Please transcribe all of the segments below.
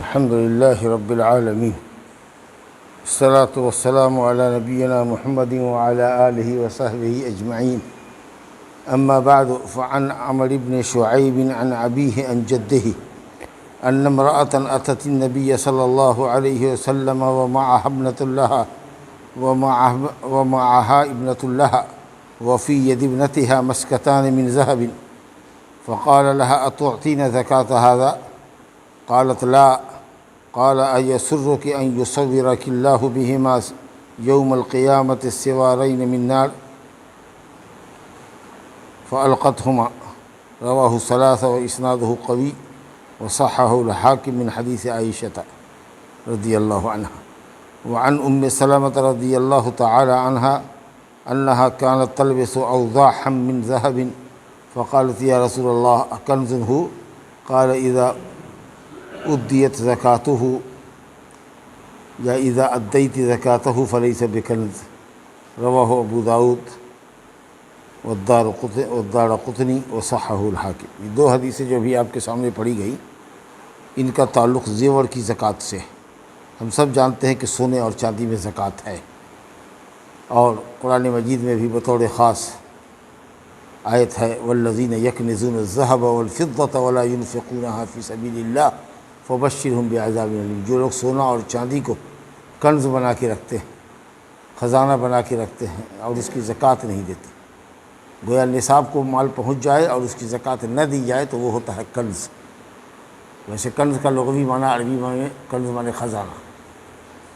الحمد لله رب العالمين، الصلاة والسلام على نبينا محمد وعلى آله وصحبه أجمعين. أما بعد، فعن عمرو بن شعيب عن أبيه عن جده أن امرأة أتت النبي صلى الله عليه وسلم ومعها ابنة لها وفي يد ابنتها مسكتان من ذهب، فقال لها: أتعطين زكاة هذا؟ قالت: لا. قال: أيسرك أن يصورك الله بهما يوم القيامة السوارين من نار؟ فألقتهما. رواه الثلاثة وإسناده قوي وصححه الحاكم من حديث عائشة رضي الله عنها. وعن أم سلمة رضي الله تعالى عنها أنها كانت تلبس أوضاحا من ذهب، فقالت: يا رسول الله، أكنز هو؟ قال: إذا أديت زكاته یا اذا ادیت زکاتہ فلیس بکنز. رواہ ابو داؤد والدارقطنی وصححہ الحاکم. یہ دو حدیثیں جو بھی آپ کے سامنے پڑھی گئی، ان کا تعلق زیور کی زکوٰۃ سے. ہم سب جانتے ہیں کہ سونے اور چاندی میں زکوٰۃ ہے، اور قرآن مجید میں بھی بطور خاص آیت ہے: والذین یکنزون الذہب والفضة ولا ينفقونها فی سبیل اللہ فبشرہم بعذاب علیم. جو لوگ سونا اور چاندی کو کنز بنا کے رکھتے ہیں، خزانہ بنا کے رکھتے ہیں، اور اس کی زکوٰۃ نہیں دیتے، گویا نصاب کو مال پہنچ جائے اور اس کی زکوٰۃ نہ دی جائے تو وہ ہوتا ہے کنز. ویسے کنز کا لغوی معنی عربی میں کنز معنی خزانہ،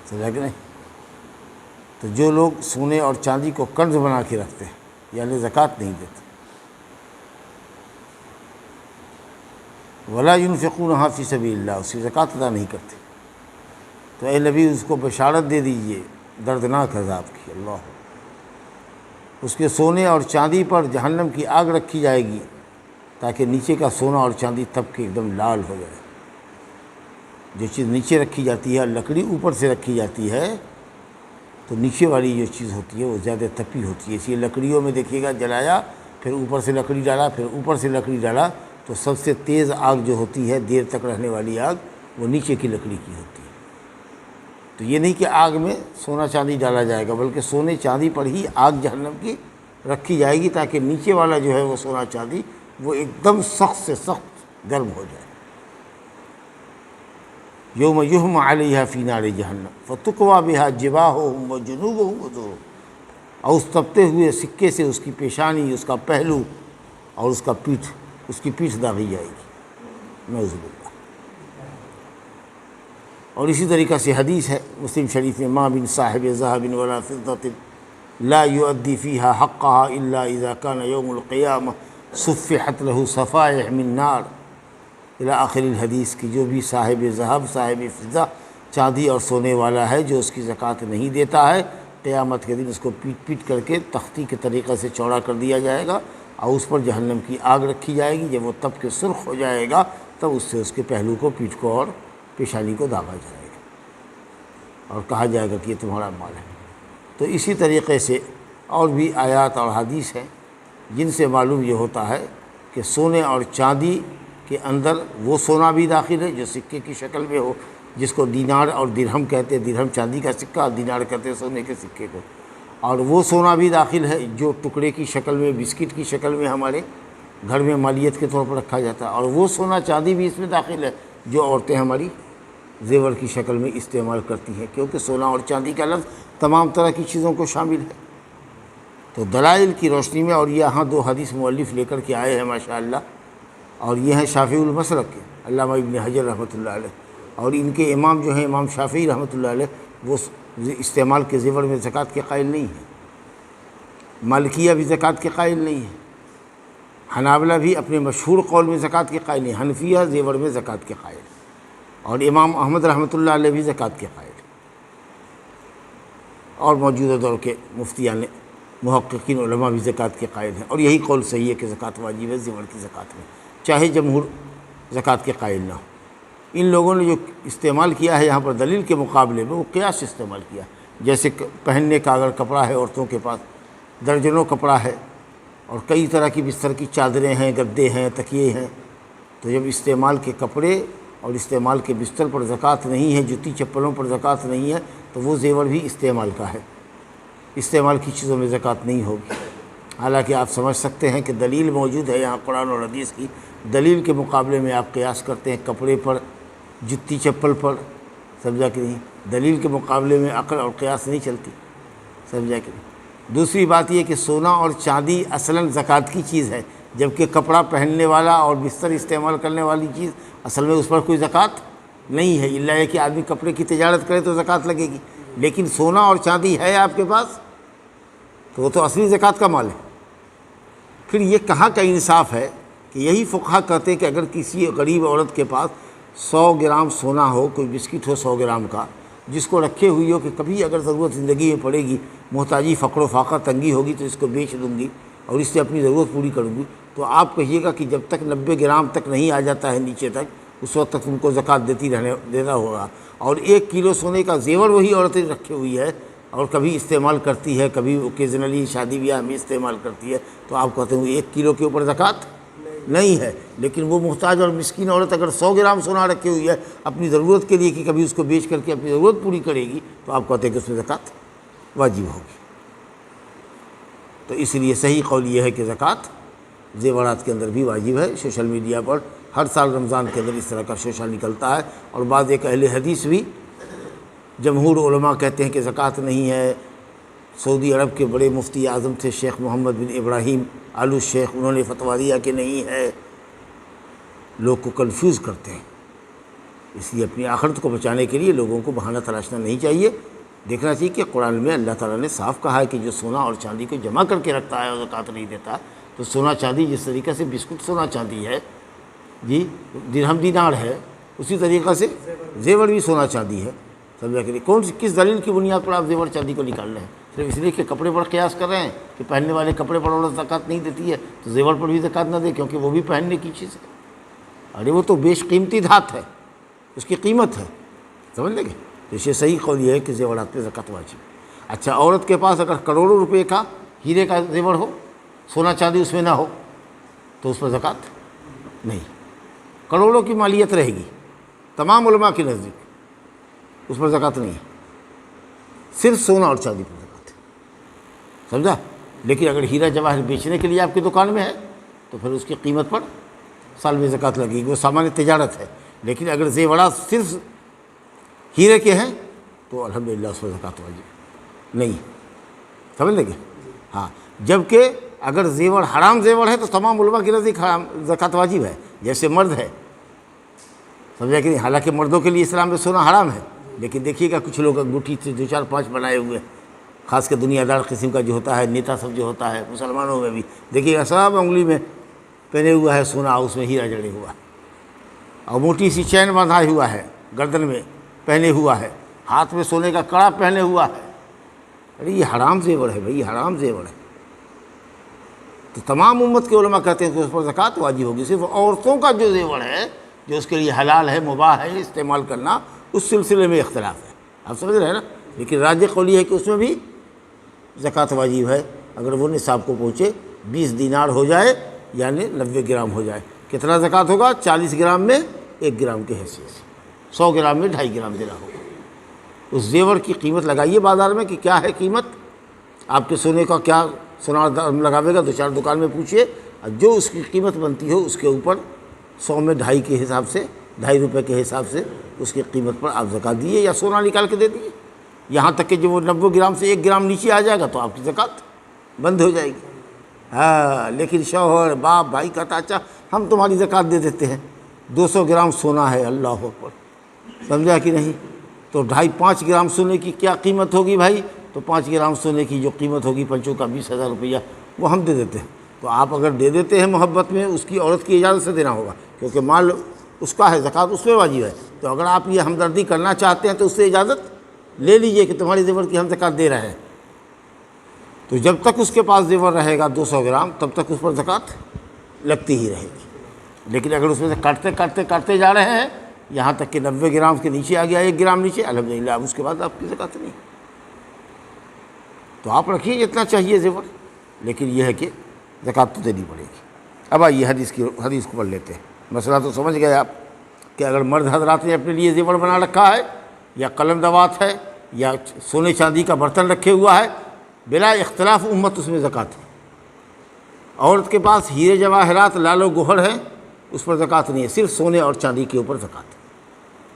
سمجھا کہ نہیں؟ تو جو لوگ سونے اور چاندی کو کنز بنا کے رکھتے ہیں یعنی زکوٰۃ نہیں دیتے، ولا ينفقونها فی سبیل اللہ، اس کی زکوٰۃ ادا نہیں کرتے، تو اے نبی اس کو بشارت دے دیجئے دردناک عذاب کی. اللہ، اس کے سونے اور چاندی پر جہنم کی آگ رکھی جائے گی تاکہ نیچے کا سونا اور چاندی تب کے ایک دم لال ہو جائے. جو چیز نیچے رکھی جاتی ہے، لکڑی اوپر سے رکھی جاتی ہے، تو نیچے والی جو چیز ہوتی ہے وہ زیادہ تپی ہوتی ہے. اس لیے لکڑیوں میں دیکھیے گا، جلایا پھر اوپر سے لکڑی ڈالا، پھر اوپر سے لکڑی ڈالا، تو سب سے تیز آگ جو ہوتی ہے، دیر تک رہنے والی آگ، وہ نیچے کی لکڑی کی ہوتی ہے. تو یہ نہیں کہ آگ میں سونا چاندی ڈالا جائے گا، بلکہ سونے چاندی پر ہی آگ جہنم کی رکھی جائے گی تاکہ نیچے والا جو ہے وہ سونا چاندی وہ ایک دم سخت سے سخت گرم ہو جائے. یوم یحمى علیہا فی نار جہنم فتکوی بہا جباہہم وجنوبہم وظہورہم. اور اس تپتے ہوئے سکے سے اس کی پیشانی، اس کا پہلو اور اس کی پیٹھ داغی جائے گی. نعوذ باللہ. اور اسی طریقہ سے حدیث ہے مسلم شریف میں: ما من صاحب ذهب ولا فضة لا يؤدي فيها حقها الا اذا كان يوم القيامة صفحت له صفائح من نار الى آخر الحدیث. کی جو بھی صاحب ذهب، صاحب فضہ، چاندی اور سونے والا ہے، جو اس کی زکوٰۃ نہیں دیتا ہے، قیامت کے دن اس کو پیٹ پیٹ کر کے تختی کے طریقے سے چوڑا کر دیا جائے گا، اور اس پر جہنم کی آگ رکھی جائے گی. جب وہ تپ کے سرخ ہو جائے گا تب اس سے اس کے پہلو کو، پیٹھ کو اور پیشانی کو داغا جائے گا اور کہا جائے گا کہ یہ تمہارا مال ہے. تو اسی طریقے سے اور بھی آیات اور حدیث ہیں جن سے معلوم یہ ہوتا ہے کہ سونے اور چاندی کے اندر وہ سونا بھی داخل ہے جو سکے کی شکل میں ہو، جس کو دینار اور درہم کہتے ہیں. درہم چاندی کا سکہ اور دینار کہتے ہیں سونے کے سکے کو. اور وہ سونا بھی داخل ہے جو ٹکڑے کی شکل میں، بسکٹ کی شکل میں ہمارے گھر میں مالیت کے طور پر رکھا جاتا ہے. اور وہ سونا چاندی بھی اس میں داخل ہے جو عورتیں ہماری زیور کی شکل میں استعمال کرتی ہیں، کیونکہ سونا اور چاندی کا لفظ تمام طرح کی چیزوں کو شامل ہے. تو دلائل کی روشنی میں، اور یہاں دو حدیث مؤلف لے کر کے آئے ہیں ماشاءاللہ، اور یہ ہیں شافعی المسلک کے علامہ ابن حجر رحمۃ اللہ علیہ. اور ان کے امام جو ہیں امام شافعی رحمۃ اللہ علیہ، وہ استعمال کے زیور میں زکوٰۃ کے قائل نہیں ہیں. مالکیہ بھی زکوٰۃ کے قائل نہیں ہیں. حنابلہ بھی اپنے مشہور قول میں زکوٰۃ کے قائل نہیں. حنفیہ زیور میں زکوٰۃ کے قائل ہیں، اور امام احمد رحمۃ اللہ علیہ بھی زکوٰۃ کے قائل ہیں. اور موجودہ دور کے مفتیان محققین علماء بھی زکوٰۃ کے قائل ہیں، اور یہی قول صحیح ہے کہ زکوٰۃ واجب ہے زیور کی زکوٰۃ میں، چاہے جمہور زکوٰۃ کے قائل نہ ہو. ان لوگوں نے جو استعمال کیا ہے یہاں پر دلیل کے مقابلے میں، وہ قیاس استعمال کیا. جیسے پہننے کا اگر کپڑا ہے عورتوں کے پاس، درجنوں کپڑا ہے، اور کئی طرح کی بستر کی چادریں ہیں، گدے ہیں، تکیے ہیں، تو جب استعمال کے کپڑے اور استعمال کے بستر پر زکوٰۃ نہیں ہے، جوتی چپلوں پر زکوٰۃ نہیں ہے، تو وہ زیور بھی استعمال کا ہے، استعمال کی چیزوں میں زکوٰۃ نہیں ہوگی۔ حالانکہ آپ سمجھ سکتے ہیں کہ دلیل موجود ہے یہاں قرآن اور حدیث کی، دلیل کے مقابلے میں آپ قیاس کرتے ہیں کپڑے پر، جتی چپل پر، سمجھا کہ نہیں؟ دلیل کے مقابلے میں عقل اور قیاس نہیں چلتی، سمجھا کہ نہیں؟ دوسری بات یہ کہ سونا اور چاندی اصلاً زکوٰۃ کی چیز ہے، جبکہ کپڑا پہننے والا اور بستر استعمال کرنے والی چیز اصل میں اس پر کوئی زکوٰۃ نہیں ہے، الا یہ کہ آدمی کپڑے کی تجارت کرے تو زکوٰۃ لگے گی۔ لیکن سونا اور چاندی ہے آپ کے پاس تو وہ تو اصلی زکوٰۃ کا مال ہے۔ پھر یہ کہاں کا انصاف ہے کہ یہی فقہا کہتے ہیں کہ اگر کسی غریب عورت کے پاس 100 گرام سونا ہو، کوئی بسکٹ ہو 100 گرام کا، جس کو رکھے ہوئی ہو کہ کبھی اگر ضرورت زندگی میں پڑے گی، محتاجی، فقر و فاقہ، تنگی ہوگی تو اس کو بیچ دوں گی اور اس سے اپنی ضرورت پوری کروں گی، تو آپ کہیے گا کہ جب تک 90 گرام تک نہیں آ جاتا ہے نیچے تک، اس وقت تک تم کو زکوٰۃ دینا ہوگا۔ اور 1 کلو سونے کا زیور وہی عورتیں رکھی ہوئی ہے اور کبھی استعمال کرتی ہے، کبھی اوکیزنلی شادی بیاہ میں استعمال کرتی ہے، تو آپ کہتے ہیں 1 کلو کے اوپر زکوٰۃ نہیں ہے۔ لیکن وہ محتاج اور مسکین عورت اگر 100 گرام سونا رکھی ہوئی ہے اپنی ضرورت کے لیے کہ کبھی اس کو بیچ کر کے اپنی ضرورت پوری کرے گی، تو آپ کہتے ہیں کہ اس میں زکوٰۃ واجب ہوگی۔ تو اس لیے صحیح قول یہ ہے کہ زکوٰۃ زیورات کے اندر بھی واجب ہے۔ سوشل میڈیا پر ہر سال رمضان کے اندر اس طرح کا شوشہ نکلتا ہے، اور بعض ایک اہل حدیث بھی، جمہور علماء کہتے ہیں کہ زکوٰۃ نہیں ہے۔ سعودی عرب کے بڑے مفتی اعظم تھے شیخ محمد بن ابراہیم آلو شیخ، انہوں نے فتویٰ دیا کہ نہیں ہے۔ لوگ کو کنفیوز کرتے ہیں، اس لیے اپنی آخرت کو بچانے کے لیے لوگوں کو بہانہ تراشنا نہیں چاہیے۔ دیکھنا چاہیے کہ قرآن میں اللہ تعالیٰ نے صاف کہا ہے کہ جو سونا اور چاندی کو جمع کر کے رکھتا ہے اور زکوٰۃ نہیں دیتا، تو سونا چاندی جس طریقے سے بسکٹ سونا چاندی ہے، جی درہم دینار ہے، اسی طریقے سے زیور بھی سونا چاندی ہے۔ سمجھا کہ کس دلیل کی بنیاد پر آپ زیور چاندی کو نکال رہے ہیں؟ صرف اس لیے کہ کپڑے پر قیاس کر رہے ہیں کہ پہننے والے کپڑے پر عورت زکوٰۃ نہیں دیتی ہے تو زیور پر بھی زکوٰۃ نہ دے، کیونکہ وہ بھی پہننے کی چیز ہے۔ ارے وہ تو بیش قیمتی دھات ہے، اس کی قیمت ہے، سمجھ لیں گے؟ تو اس سے صحیح قول یہ ہے کہ زیورات پہ زکوٰۃ واجب ہے۔ اچھا، عورت کے پاس اگر کروڑوں روپے کا ہیرے کا زیور ہو، سونا چاندی اس میں نہ ہو، تو اس پر زکوٰۃ نہیں، کروڑوں کی مالیت رہے گی تمام علماء کے نزدیک، اس پر زکوٰۃ نہیں ہے، صرف سونا اور چاندی پر زکوٰۃ ہے، سمجھا؟ لیکن اگر ہیرا جواہر بیچنے کے لیے آپ کی دکان میں ہے تو پھر اس کی قیمت پر سال میں زکوٰۃ لگے گی، وہ سامان تجارت ہے۔ لیکن اگر زیورات صرف ہیرے کے ہیں تو الحمدللہ اس پر زکوٰۃ واجب نہیں، سمجھ لیں گے؟ ہاں، جبکہ اگر زیور حرام زیور ہے تو تمام علماء کی نزدیک زکوٰۃ واجب ہے، جیسے مرد ہے، سمجھا کہ نہیں؟ حالانکہ مردوں کے لیے اسلام میں سونا حرام ہے، لیکن دیکھیے گا کچھ لوگ انگوٹھی سے 2 4 5 بنائے ہوئے ہیں، خاص کر دنیا دار قسم کا جو ہوتا ہے، نیتا سب جو ہوتا ہے مسلمانوں میں بھی، دیکھیے گا سب انگلی میں پہنے ہوا ہے سونا، اس میں ہیرا جڑے ہوا ہے، اور موٹی سی چین باندھا ہوا ہے، گردن میں پہنے ہوا ہے، ہاتھ میں سونے کا کڑا پہنے ہوا ہے۔ ارے یہ حرام زیور ہے بھائی، حرام زیور ہے۔ تو تمام امت کے علماء کہتے ہیں کہ اس پر زکوٰۃ واجب ہوگی۔ صرف عورتوں کا جو زیور ہے، جو اس کے لیے حلال ہے، مباح ہے استعمال کرنا، اس سلسلے میں اختلاف ہے، آپ سمجھ رہے ہیں نا؟ لیکن راجح قول یہ ہے کہ اس میں بھی زکوٰۃ واجب ہے، اگر وہ نصاب کو پہنچے، 20 دینار ہو جائے یعنی 90 گرام ہو جائے۔ کتنا زکوٰۃ ہوگا؟ 40 گرام میں 1 گرام کے حیثیت سے، 100 گرام میں 2.5 گرام دینا ہوگا۔ اس زیور کی قیمت لگائیے بازار میں کہ کیا ہے قیمت، آپ کے سونے کا کیا سونار لگاوے گا، 2 4 دکان میں پوچھیے، جو اس کی قیمت بنتی ہو اس کے اوپر 100 میں 2.5 کے حساب سے، 2.5 روپے کے حساب سے اس کی قیمت پر آپ زکوٰۃ دیے یا سونا نکال کے دے دیے، یہاں تک کہ جب وہ 90 گرام سے 1 گرام نیچے آ جائے گا تو آپ کی زکوٰۃ بند ہو جائے گی۔ ہاں، لیکن شوہر باپ بھائی کہتا اچھا ہم تمہاری زکوٰۃ دے دیتے ہیں، 200 گرام سونا ہے، اللہ اکبر، سمجھا کہ نہیں؟ تو 2.5 گرام سونے کی کیا قیمت ہوگی بھائی؟ تو 5 گرام سونے کی جو قیمت ہوگی پنچوں کا 20,000 روپیہ، وہ ہم دے دیتے ہیں۔ تو آپ اگر دے دیتے ہیں محبت میں، اس کی عورت کی اجازت سے دینا ہوگا، کیونکہ مال اس کا ہے، زکوٰۃ اس پہ واجب ہے۔ تو اگر آپ یہ ہمدردی کرنا چاہتے ہیں تو اس سے اجازت لے لیجئے کہ تمہاری زیور کی ہم زکوٰۃ دے رہے ہیں۔ تو جب تک اس کے پاس زیور رہے گا 200 گرام، تب تک اس پر زکوٰۃ لگتی ہی رہے گی۔ لیکن اگر اس میں سے کاٹتے جا رہے ہیں یہاں تک کہ 90 گرام کے نیچے آ گیا، 1 گرام نیچے، الحمدللہ اب اس کے بعد آپ کی زکوٰۃ نہیں۔ تو آپ رکھیے جتنا چاہیے زیور، لیکن یہ ہے کہ زکوٰۃ تو دینی پڑے گی۔ اب آئیے حدیث کو پڑھ لیتے ہیں، مسئلہ تو سمجھ گئے آپ۔ کہ اگر مرد حضرات نے اپنے لیے زیور بنا رکھا ہے یا قلم دوات ہے یا سونے چاندی کا برتن رکھے ہوا ہے، بلا اختلاف امت اس میں زکوٰۃ ہے۔ عورت کے پاس ہیرے جواہرات لال و گوہر ہیں، اس پر زکوٰۃ نہیں ہے، صرف سونے اور چاندی کے اوپر زکوٰۃ ہے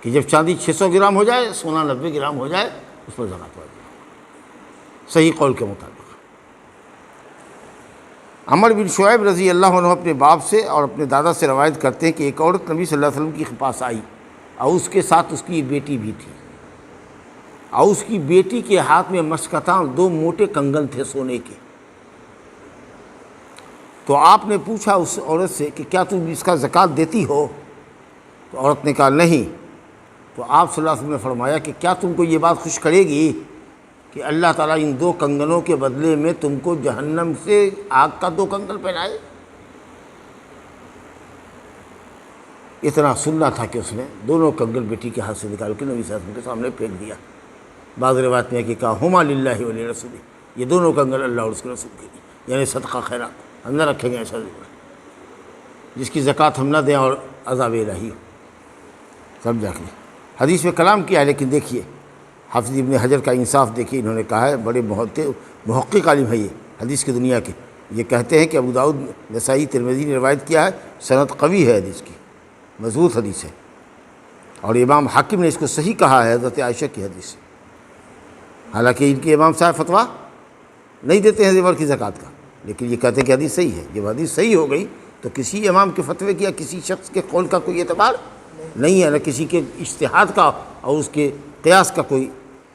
کہ جب چاندی 600 گرام ہو جائے، سونا 90 گرام ہو جائے، اس پر زکوٰۃ واجب ہے، صحیح قول کے مطابق۔ عمر بن شعیب رضی اللہ عنہ اپنے باپ سے اور اپنے دادا سے روایت کرتے ہیں کہ ایک عورت نبی صلی اللہ علیہ وسلم کے پاس آئی اور اس کے ساتھ اس کی بیٹی بھی تھی، اور اس کی بیٹی کے ہاتھ میں مسکتاں 2 موٹے کنگن تھے سونے کے۔ تو آپ نے پوچھا اس عورت سے کہ کیا تم اس کا زکوٰۃ دیتی ہو؟ تو عورت نے کہا نہیں۔ تو آپ صلی اللہ علیہ وسلم نے فرمایا کہ کیا تم کو یہ بات خوش کرے گی کہ اللہ تعالیٰ ان 2 کنگنوں کے بدلے میں تم کو جہنم سے آگ کا 2 کنگن پہنائے؟ اتنا سننا تھا کہ اس نے دونوں کنگن بیٹی کے ہاتھ سے نکال کے نبی صلی اللہ علیہ وسلم کے سامنے پھینک دیا۔ بعض روایت میں کہ کہا ہما للہ ولی رسول، یہ دونوں کنگن اللہ اور اس کے رسول کے لیے، یعنی صدقہ خیرات ہم نہ رکھیں گے ایسا ضرور جس کی زکوٰۃ ہم نہ دیں اور عذاب الہی ہو۔ سمجھا کہ حدیث میں کلام کیا ہے، لیکن دیکھیے حافظ ابن حجر کا انصاف دیکھیے، انہوں نے کہا ہے، بڑے محقق عالم ہے یہ حدیث کی دنیا کے، یہ کہتے ہیں کہ ابو داؤد نسائی ترمذی نے روایت کیا ہے، سند قوی ہے حدیث کی، مضبوط حدیث ہے، اور امام حاکم نے اس کو صحیح کہا ہے حضرت عائشہ کی حدیث سے۔ حالانکہ ان کے امام صاحب فتویٰ نہیں دیتے ہیں زیور کی زکوٰۃ کا، لیکن یہ کہتے ہیں کہ حدیث صحیح ہے۔ جب حدیث صحیح ہو گئی تو کسی امام کے فتوے کی یا کسی شخص کے قول کا کوئی اعتبار نہیں ہے، نہ کسی کے اجتہاد کا اور اس کے قیاس کا کوئی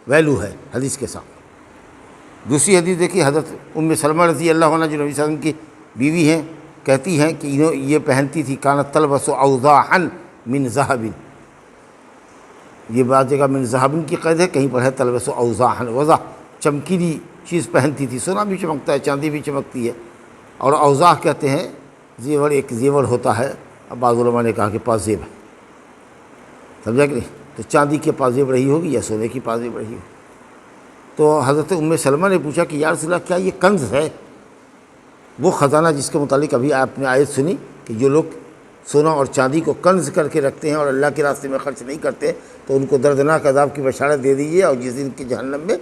ویلو ہے حدیث کے سامنے۔ دوسری حدیث دیکھیے، حضرت ام سلمہ رضی اللہ عنہ جو نبی صلی اللہ علیہ وسلم کی بیوی ہیں، کہتی ہیں کہ یہ پہنتی تھی کانت تلبس اوضاحا من ذہب، یہ بعض جگہ من ذہب کی قید ہے، کہیں پر ہے تلبس اوضاحا، وضاح چمکیلی چیز پہنتی تھی، سونا بھی چمکتا ہے، چاندی بھی چمکتی ہے، اور اوضاح کہتے ہیں زیور، ایک زیور ہوتا ہے، اب بعض علماء نے کہا کہ پازیب ہے، سمجھا کہ نہیں؟ تو چاندی کے پازیب رہی ہوگی یا سونے کی پازیب رہی ہوگی۔ تو حضرت ام سلمہ نے پوچھا کہ یا رسول اللہ کیا یہ کنز ہے، وہ خزانہ جس کے متعلق ابھی آپ نے آیت سنی کہ جو لوگ سونا اور چاندی کو کنز کر کے رکھتے ہیں اور اللہ کے راستے میں خرچ نہیں کرتے تو ان کو دردناک عذاب کی بشارت دے دیجیے، اور جس دن کی جہنم میں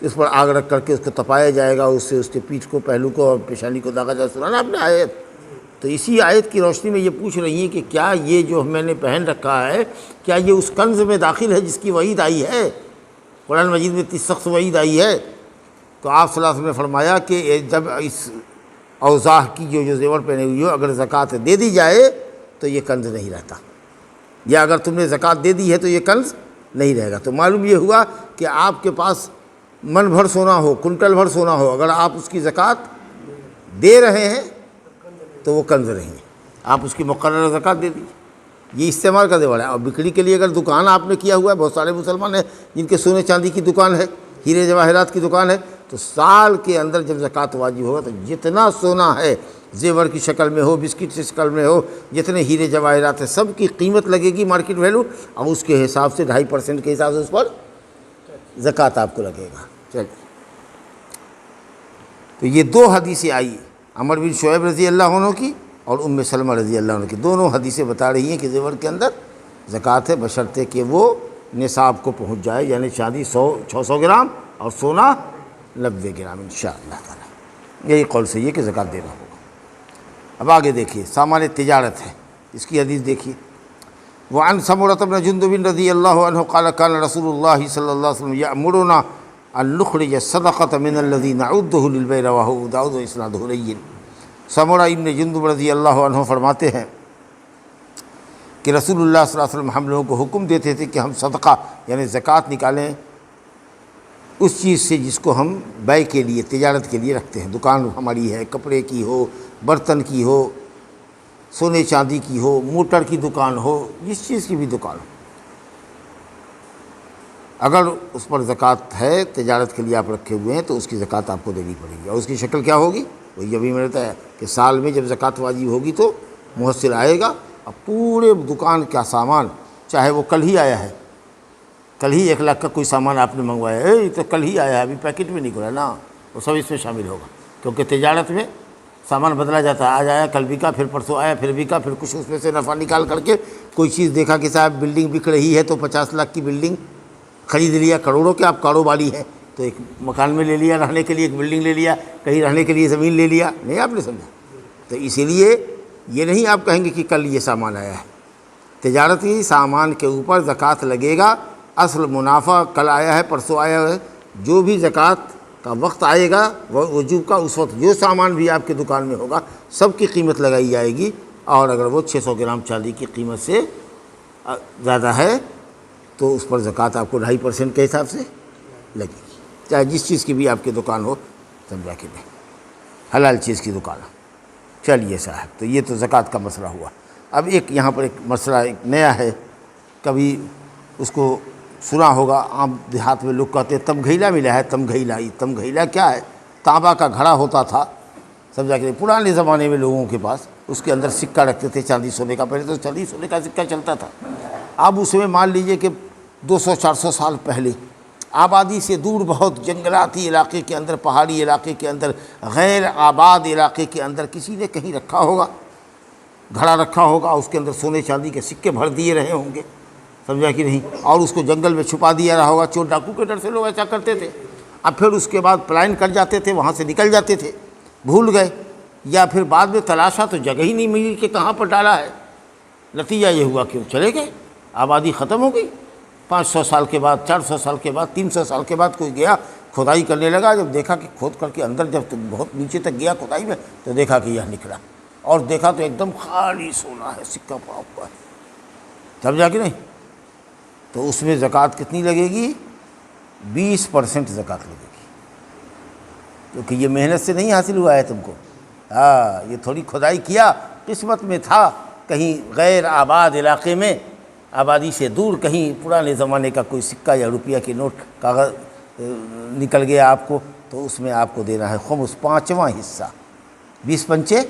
اس پر آگ رکھ کر کے اس کو تپایا جائے گا، اس سے اس کے پیٹھ کو، پہلو کو اور پیشانی کو داغا جائے۔ سنا نا آپ نے آیت؟ تو اسی آیت کی روشنی میں یہ پوچھ رہی ہیں کہ کیا یہ جو میں نے پہن رکھا ہے کیا یہ اس کنز میں داخل ہے جس کی وعید آئی ہے؟ قرآن مجید میں اتنی سخت وعید آئی ہے۔ تو آپ صلی اللہ علیہ وسلم نے فرمایا کہ جب اس اوضاح کی جو زیور پہنے ہوئی ہو اگر زکوٰۃ دے دی جائے تو یہ کنز نہیں رہتا، یا اگر تم نے زکوٰۃ دے دی ہے تو یہ کنز نہیں رہے گا۔ تو معلوم یہ ہوا کہ آپ کے پاس من بھر سونا ہو، کنٹل بھر سونا ہو، اگر آپ اس کی زکوٰۃ دے رہے ہیں تو وہ کنز نہیں ہے، آپ اس کی مقررہ زکوٰۃ دے دیجیے، یہ استعمال کا زیور ہے۔ اور بکری کے لیے اگر دکان آپ نے کیا ہوا ہے، بہت سارے مسلمان ہیں جن کے سونے چاندی کی دکان ہے، ہیرے جواہرات کی دکان ہے، تو سال کے اندر جب زکوٰۃ واجب ہوگا تو جتنا سونا ہے زیور کی شکل میں ہو، بسکٹ کی شکل میں ہو، جتنے ہیرے جواہرات ہیں سب کی قیمت لگے گی مارکیٹ ویلو، اور اس کے حساب سے 2.5% کے حساب سے اس پر زکوٰۃ آپ کو لگے گا۔ چلیے، تو یہ 2 حدیثیں آئی، عمر بن شعیب رضی اللہ عنہ کی اور ام سلمہ رضی اللہ عنہ کی، دونوں حدیثیں بتا رہی ہیں کہ زیور کے اندر زکوٰۃ ہے بشرطے کہ وہ نصاب کو پہنچ جائے، یعنی چاندی 600 گرام اور سونا 90 گرام انشاءاللہ تعالی۔ یہی قول صحیح ہے کہ زکوٰۃ دینا ہوگا۔ اب آگے دیکھیے، سامان تجارت ہے، اس کی حدیث دیکھیے۔ وعن سمرة بن جندب رضی اللہ عنہ قال كان رسول اللہ صلی اللہ علیہ وسلم یأمرنا ان نخرج الصدقة من الذي نعده للبيع رواه ابو داؤد واسناده لین۔ سمرہ ابن جندب رضی اللہ عنہ فرماتے ہیں کہ رسول اللہ صلی اللہ علیہ وسلم ہم لوگوں کو حکم دیتے تھے کہ ہم صدقہ یعنی زکوٰۃ نکالیں اس چیز سے جس کو ہم بیع کے لیے، تجارت کے لیے رکھتے ہیں، دکان ہماری ہے، کپڑے کی ہو، برتن کی ہو، سونے چاندی کی ہو، موٹر کی دکان ہو، جس چیز کی بھی دکان ہو، اگر اس پر زکوٰۃ ہے، تجارت کے لیے آپ رکھے ہوئے ہیں تو اس کی زکوٰۃ آپ کو دینی پڑے گی۔ اور اس کی شکل کیا ہوگی؟ وہی ابھی میں نے بتایا کہ سال میں جب زکوٰۃ واجب ہوگی تو محصل آئے گا اور پورے دکان کا سامان، چاہے وہ کل ہی آیا ہے، کل ہی 1 لاکھ کا کوئی سامان آپ نے منگوایا ہے، یہ تو کل ہی آیا ہے، ابھی پیکٹ میں نہیں کھلا نا، وہ سب اس میں شامل ہوگا، کیونکہ تجارت میں سامان بدلا جاتا ہے، آج آیا کل بکا، پھر پرسوں آیا پھر بکا، پھر کچھ اس میں سے نفع نکال کر کے کوئی چیز دیکھا کہ صاحب بلڈنگ بک رہی ہے تو 50 لاکھ کی بلڈنگ خرید لیا، کروڑوں کے آپ کاروباری ہیں تو ایک مکان میں لے لیا رہنے کے لیے، ایک بلڈنگ لے لیا، کہیں رہنے کے لیے زمین لے لیا، نہیں آپ نے سمجھا؟ تو اسی لیے یہ نہیں آپ کہیں گے کہ کل یہ سامان آیا ہے، تجارتی سامان کے اوپر زکوٰۃ لگے گا، اصل منافع کل آیا ہے پرسوں آیا ہے، جو بھی زکوٰۃ کا وقت آئے گا وہ وجوب کا، اس وقت جو سامان بھی آپ کی دکان میں ہوگا سب کی قیمت لگائی جائے گی، اور اگر وہ 600 گرام چاندی کی قیمت سے زیادہ ہے تو اس پر زکوٰۃ آپ کو 2.5% کے حساب سے لگے گی، چاہے جس چیز کی بھی آپ کی دکان ہو، سمجھا کہ نہیں، حلال چیز کی دکان ہو۔ چلیے صاحب، تو یہ تو زکوٰۃ کا مسئلہ ہوا۔ اب ایک یہاں پر ایک مسئلہ ایک نیا ہے، کبھی اس کو سنا ہوگا، عام دیہات میں لوگ کہتے ہیں تمگھیلا ملا ہے، تمگھیلا۔ یہ تمگھیلا کیا ہے؟ تانبا کا گھڑا ہوتا تھا، سمجھا کہ پرانے زمانے میں لوگوں کے پاس، اس کے اندر سکہ رکھتے تھے چاندی سونے کا، پہلے تو چاندی سونے کا سکہ چلتا تھا۔ اب اس میں مان لیجئے کہ 200-400 سال پہلے آبادی سے دور بہت جنگلاتی علاقے کے اندر، پہاڑی علاقے کے اندر، غیر آباد علاقے کے اندر کسی نے کہیں رکھا ہوگا، گھڑا رکھا ہوگا، اس کے اندر سونے چاندی کے سکے بھر دیے رہے ہوں گے، سمجھا کہ نہیں، اور اس کو جنگل میں چھپا دیا رہا ہوگا، چور ڈاکو کے ڈر سے لوگ ایسا کرتے تھے۔ اب پھر اس کے بعد پلائن کر جاتے تھے، وہاں سے نکل جاتے تھے، بھول گئے، یا پھر بعد میں تلاشا تو جگہ ہی نہیں ملی کہ کہاں پر ڈالا ہے، نتیجہ یہ ہوا کہ وہ چلے گئے، آبادی ختم ہو گئی۔ 500 سال کے بعد، 400 سال کے بعد، 300 سال کے بعد کوئی گیا کھدائی کرنے لگا، جب دیکھا کہ کھود کر کے اندر جب بہت نیچے تک گیا کھدائی میں تو دیکھا کہ یہ نکلا، اور دیکھا تو ایک دم خالی سونا ہے، سکہ پڑا ہوا ہے، سمجھا کہ نہیں؟ تو اس میں زکوٰۃ کتنی لگے گی؟ 20% زکوٰۃ لگے گی، کیونکہ یہ محنت سے نہیں حاصل ہوا ہے تم کو، یہ تھوڑی کھدائی کیا، قسمت میں تھا، کہیں غیر آباد علاقے میں، آبادی سے دور کہیں پرانے زمانے کا کوئی سکہ یا روپیہ کی نوٹ کاغذ نکل گیا آپ کو، تو اس میں آپ کو دینا ہے خمس، 5واں حصہ، 20 پنچے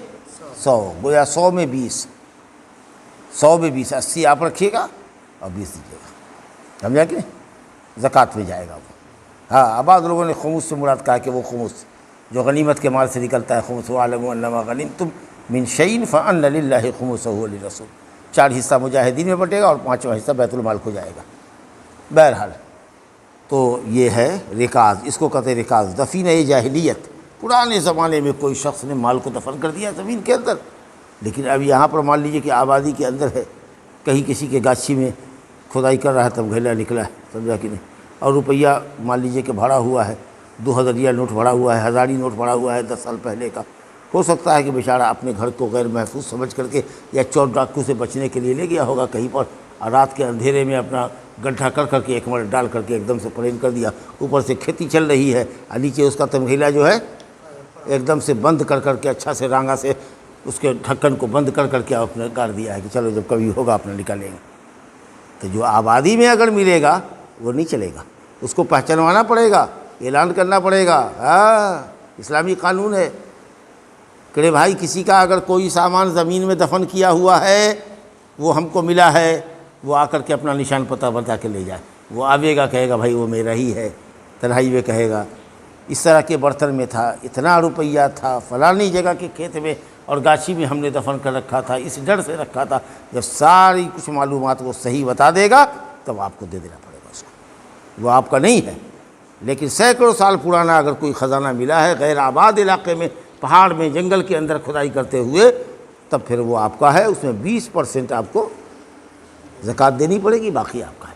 100، گویا 100 میں 20، 100 میں 20، 80 آپ رکھیے گا اور 20 دیجیے گا، سمجھا کہ نہیں؟ زکوٰۃ میں جائے گا وہ۔ آباد لوگوں نے خمس سے مراد کہا کہ وہ خمس جو غنیمت کے مال سے نکلتا ہے، خمس وَاعْلَمُوا أَنَّمَا غَنِمْتُم مِّن شَيْءٍ فَأَنَّ لِلَّهِ خُمُسَهُ وَلِلرَّسُولِ، 4 حصہ مجاہدین میں بٹے گا اور 5واں حصہ بیت المال کو جائے گا۔ بہرحال تو یہ ہے رکاز، اس کو کہتے ہیں رکاز، دفینہ جاہلیت۔ پرانے زمانے میں کوئی شخص نے مال کو دفن کر دیا زمین کے اندر، لیکن اب یہاں پر مان لیجئے کہ آبادی کے اندر ہے، کہیں کسی کے گاچھی میں کھدائی کر رہا ہے، تمغیلا نکلا ہے، سمجھا کہ نہیں، اور روپیہ مان لیجئے کہ بھرا ہوا ہے، 2000 نوٹ بھرا ہوا ہے، 1000 نوٹ بھرا ہوا ہے 10 سال پہلے کا۔ ہو سکتا ہے کہ بیچارہ اپنے گھر کو غیر محفوظ سمجھ کر کے یا چور ڈاکو سے بچنے کے لیے لے گیا ہوگا کہیں پر، اور رات کے اندھیرے میں اپنا گڈھا کر کے ایک مرتبہ ڈال کر کے ایک دم سے پلین کر دیا، اوپر سے کھیتی چل رہی ہے اور نیچے اس کا تمغیلا جو ہے ایک دم سے بند کر کے اچھا سے رانگا سے اس کے ڈھکن کو بند کر کے اپنے کر دیا ہے کہ چلو جب کبھی ہوگا اپنا نکالیں گے۔ تو جو آبادی میں اگر ملے گا وہ نہیں چلے گا، اس کو پہچانوانا پڑے گا، اعلان کرنا پڑے گا، اسلامی قانون ہے کہ بھائی کسی کا اگر کوئی سامان زمین میں دفن کیا ہوا ہے، وہ ہم کو ملا ہے، وہ آ کر کے اپنا نشان پتہ بتا کے لے جائے، وہ آوے گا کہے گا بھائی وہ میرا ہی ہے، تنہائی میں کہے گا اس طرح کے برتن میں تھا، اتنا روپیہ تھا، فلانی جگہ کے کھیت میں اور گاچھی میں ہم نے دفن کر رکھا تھا، اس ڈر سے رکھا تھا۔ جب ساری کچھ معلومات وہ صحیح بتا دے گا تب آپ کو دے دینا پڑے گا اس کو، وہ آپ کا نہیں ہے۔ لیکن سینکڑوں سال پرانا اگر کوئی خزانہ ملا ہے غیر آباد علاقے میں، پہاڑ میں، جنگل کے اندر کھدائی کرتے ہوئے، تب پھر وہ آپ کا ہے، اس میں 20% آپ کو زکوٰۃ دینی پڑے گی، باقی آپ کا ہے۔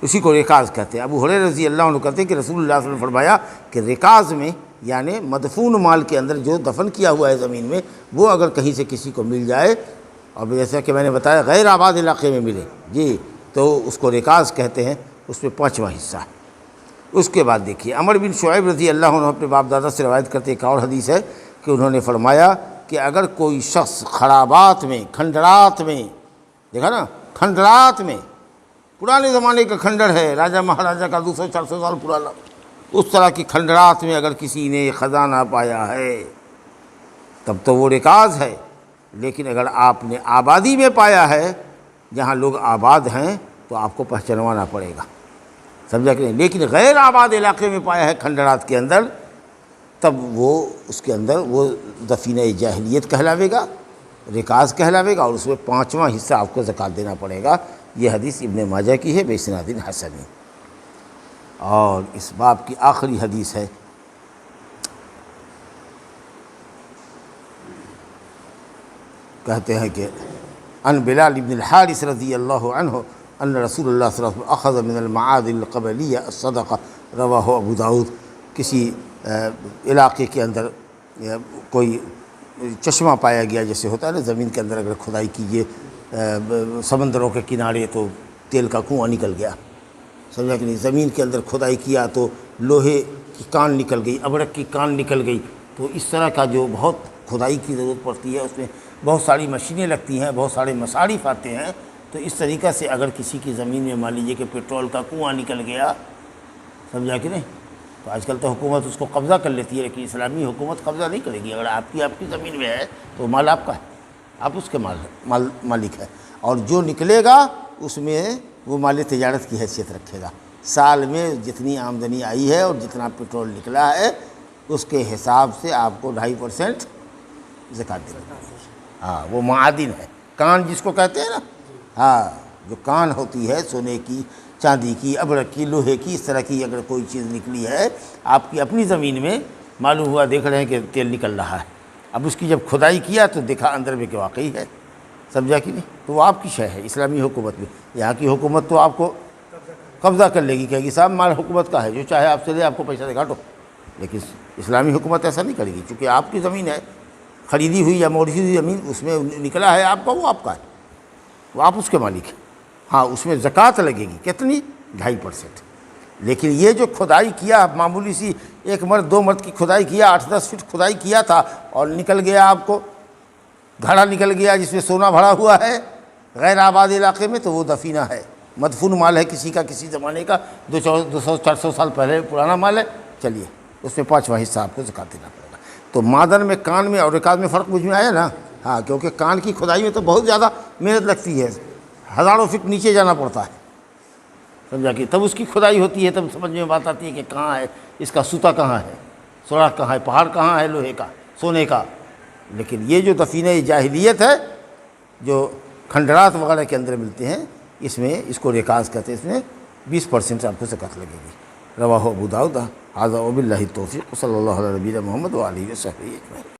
اسی کو رکاز کہتے ہیں۔ ابو ہریرہ رضی اللہ عنہ کہتے ہیں کہ رسول اللہ صلی اللہ علیہ وسلم نے فرمایا کہ رکاز میں یعنی مدفون مال کے اندر جو دفن کیا ہوا ہے زمین میں، وہ اگر کہیں سے کسی کو مل جائے، اور جیسا کہ میں نے بتایا غیر آباد علاقے میں ملے جی، تو اس کو رکاز کہتے ہیں، اس میں 5واں حصہ ہے۔ اس کے بعد دیکھیے عمر بن شعیب رضی اللہ عنہ اپنے باپ دادا سے روایت کرتے ایک اور حدیث ہے کہ انہوں نے فرمایا کہ اگر کوئی شخص خرابات میں، کھنڈرات میں، دیکھا نا، کھنڈرات میں، پرانے زمانے کا کھنڈر ہے، راجہ مہاراجہ کا 200-400 سال پرانا، اس طرح کی کھنڈرات میں اگر کسی نے خزانہ پایا ہے تب تو وہ رکاز ہے۔ لیکن اگر آپ نے آبادی میں پایا ہے، جہاں لوگ آباد ہیں، تو آپ کو پہچانوانا پڑے گا، سمجھا کہ نہیں۔ لیکن غیر آباد علاقے میں پایا ہے کھنڈرات کے اندر، تب وہ اس کے اندر وہ دفینہ جاہلیت کہلاوے گا، رکاز کہلاوے گا اور اس میں 5واں حصہ آپ کو زکوٰۃ دینا پڑے گا۔ یہ حدیث ابن ماجہ کی ہے بِإسناد حسن۔ اور اس باب کی آخری حدیث ہے، کہتے ہیں کہ ان بلال بن الحارث رضی اللہ عنہ ان رسول اللہ صلی اللہ علیہ وسلم اخذ من المعادن القبلیہ الصدقہ، رواہ ابو داؤد۔ کسی علاقے کے اندر کوئی چشمہ پایا گیا، جیسے ہوتا ہے نا زمین کے اندر اگر کھدائی کیجیے سمندروں کے کنارے تو تیل کا کنواں نکل گیا، سمجھا کہ نہیں؟ زمین کے اندر کھدائی کیا تو لوہے کی کان نکل گئی، ابرک کی کان نکل گئی۔ تو اس طرح کا جو بہت کھدائی کی ضرورت پڑتی ہے، اس میں بہت ساری مشینیں لگتی ہیں، بہت سارے مصارف آتے ہیں۔ تو اس طریقہ سے اگر کسی کی زمین میں مان لیجیے کہ پیٹرول کا کنواں نکل گیا، سمجھا کہ نہیں؟ تو آج کل تو حکومت اس کو قبضہ کر لیتی ہے، لیکن اسلامی حکومت قبضہ نہیں کرے گی۔ اگر آپ کی زمین میں ہے تو مال آپ کا ہے، آپ اس کے مالک ہے، اور جو نکلے گا اس میں وہ مال تجارت کی حیثیت رکھے گا۔ سال میں جتنی آمدنی آئی ہے اور جتنا پیٹرول نکلا ہے اس کے حساب سے آپ کو 2.5% زکوٰۃ دینا ہے۔ ہاں، وہ معادن ہے، کان جس کو کہتے ہیں نا، ہاں جو کان ہوتی ہے سونے کی، چاندی کی، ابرک کی، لوہے کی، اس طرح کی اگر کوئی چیز نکلی ہے آپ کی اپنی زمین میں، معلوم ہوا دیکھ رہے ہیں کہ تیل نکل رہا ہے، اب اس کی جب کھدائی کیا تو دیکھا اندر میں کہ واقعی ہے، سمجھا کہ نہیں؟ تو وہ آپ کی شے ہے اسلامی حکومت میں۔ یہاں کی حکومت تو آپ کو قبضہ کر لے گی، کہے گی صاحب مال حکومت کا ہے، جو چاہے آپ سے لے، آپ کو پیسہ دے کاٹو۔ لیکن اسلامی حکومت ایسا نہیں کرے گی، چونکہ آپ کی زمین ہے، خریدی ہوئی یا موڑی ہوئی زمین، اس میں نکلا ہے آپ کا، وہ آپ کا ہے، وہ آپ اس کے مالک ہیں۔ ہاں اس میں زکوٰۃ لگے گی، کتنی؟ 2.5%۔ لیکن یہ جو کھدائی کیا، معمولی سی 1 مرد 2 مرد کی کھدائی کیا، 8-10 فٹ کھدائی کیا تھا اور نکل گیا آپ کو گھڑا نکل گیا جس میں سونا بھرا ہوا ہے غیر آباد علاقے میں، تو وہ دفینہ ہے، مدفون مال ہے کسی کا، کسی زمانے کا، 200-400 سال پہلے پرانا مال ہے، چلیے اس میں 5واں حصہ آپ کو زکوٰۃ دینا پڑے گا۔ تو معدن میں، کان میں اور رکاز میں فرق مجھ میں آیا نا؟ ہاں، کیونکہ کان کی کھدائی میں تو بہت زیادہ محنت لگتی ہے، ہزاروں فٹ نیچے جانا پڑتا ہے، سمجھا کہ تب اس کی کھدائی ہوتی ہے، تب سمجھ میں بات آتی ہے کہ کہاں ہے اس کا سوتا، کہاں ہے سوراخ، کہاں ہے پہاڑ، کہاں ہے لوہے کا، سونے کا۔ لیکن یہ جو دفینہ جاہلیت ہے جو کھنڈرات وغیرہ کے اندر ملتے ہیں، اس میں اس کو رکاز کہتے ہیں، اس میں 20% آپ کو زکوٰۃ لگے گی۔ رواہ ابو داؤد۔ ھذا وباللہ التوفیق، صلی اللہ علیہ نبینا محمد وآلہ وصحبہ اجمعین۔